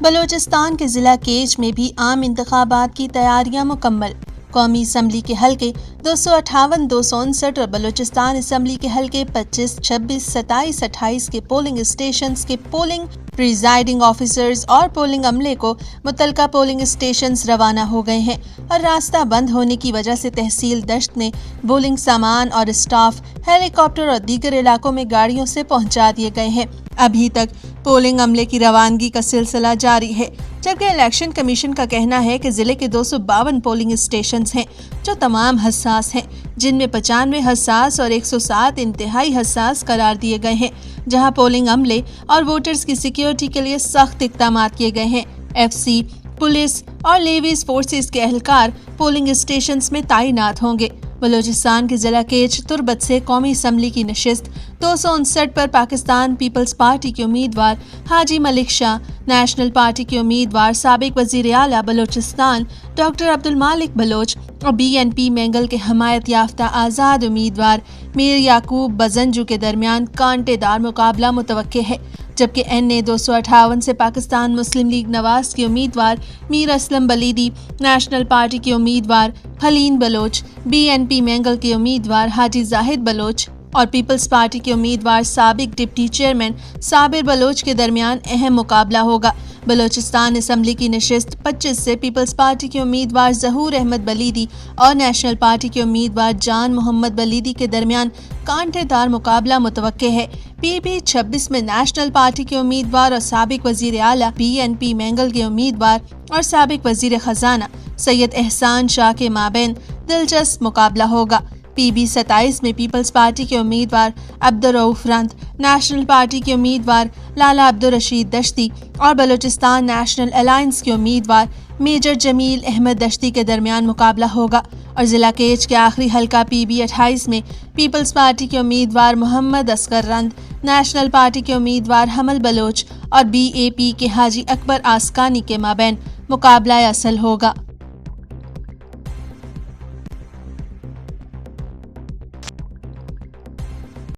بلوچستان کے ضلع کیچ میں بھی عام انتخابات کی تیاریاں مکمل۔ قومی اسمبلی کے حلقے 258، 259 اور بلوچستان اسمبلی کے حلقے 25، 26، 27، 28 کے پولنگ اسٹیشنز کے پولنگ پریزائڈنگ آفیسرز اور پولنگ عملے کو متعلقہ پولنگ اسٹیشنز روانہ ہو گئے ہیں اور راستہ بند ہونے کی وجہ سے تحصیل دشت میں پولنگ سامان اور اسٹاف ہیلی کاپٹر اور دیگر علاقوں میں گاڑیوں سے پہنچا دیے گئے ہیں۔ ابھی تک پولنگ عملے کی روانگی کا سلسلہ جاری ہے، جبکہ الیکشن کمیشن کا کہنا ہے کہ ضلع کے 252 پولنگ اسٹیشنز ہیں جو تمام حساس ہیں، جن میں 95 حساس اور 107 انتہائی حساس قرار دیے گئے ہیں، جہاں پولنگ عملے اور ووٹرز کی سیکیورٹی کے لیے سخت اقدامات کیے گئے ہیں۔ ایف سی، پولیس اور لیویز فورسز کے اہلکار پولنگ اسٹیشنز میں تعینات ہوں گے۔ بلوچستان کے ضلع کیچ تربت سے قومی اسمبلی کی نشست 259 پر پاکستان پیپلز پارٹی کے امیدوار حاجی ملک شاہ، نیشنل پارٹی کے امیدوار سابق وزیر اعلیٰ بلوچستان ڈاکٹر عبدالمالک بلوچ اور بی این پی مینگل کے حمایت یافتہ آزاد امیدوار میر یعقوب بزنجو کے درمیان کانٹے دار مقابلہ متوقع ہے، جبکہ این اے 258 سے پاکستان مسلم لیگ نواز کے امیدوار میر اسلم بلیدی، نیشنل پارٹی کے امیدوار حلین Baloch, B N P Mengal کے امیدوار حاجی زاہد بلوچ اور پیپلز پارٹی کے امیدوار سابق ڈپٹی چیئرمین صابر بلوچ کے درمیان اہم مقابلہ ہوگا۔ بلوچستان اسمبلی کی نشست 25 سے پیپلز پارٹی کے امیدوار ظہور احمد بلیدی اور نیشنل پارٹی کے امیدوار جان محمد بلیدی کے درمیان کانٹے دار مقابلہ متوقع ہے۔ پی بی 26 میں نیشنل پارٹی کے امیدوار اور سابق وزیر اعلیٰ بی این پی مینگل کے امیدوار اور سابق وزیر خزانہ سید احسان شاہ کے مابین دلچسپ مقابلہ ہوگا۔ پی بی 27 میں پیپلز پارٹی کے امیدوار عبدالرؤف رند، نیشنل پارٹی کے امیدوار لالا عبدالرشید دشتی اور بلوچستان نیشنل الائنس کے امیدوار میجر جمیل احمد دشتی کے درمیان مقابلہ ہوگا، اور ضلع کیچ کے آخری حلقہ پی بی 28 میں پیپلز پارٹی کے امیدوار محمد اصغر رند، نیشنل پارٹی کے امیدوار حمل بلوچ اور بی اے پی کے حاجی اکبر آسکانی کے مابین مقابلہ اصل ہوگا۔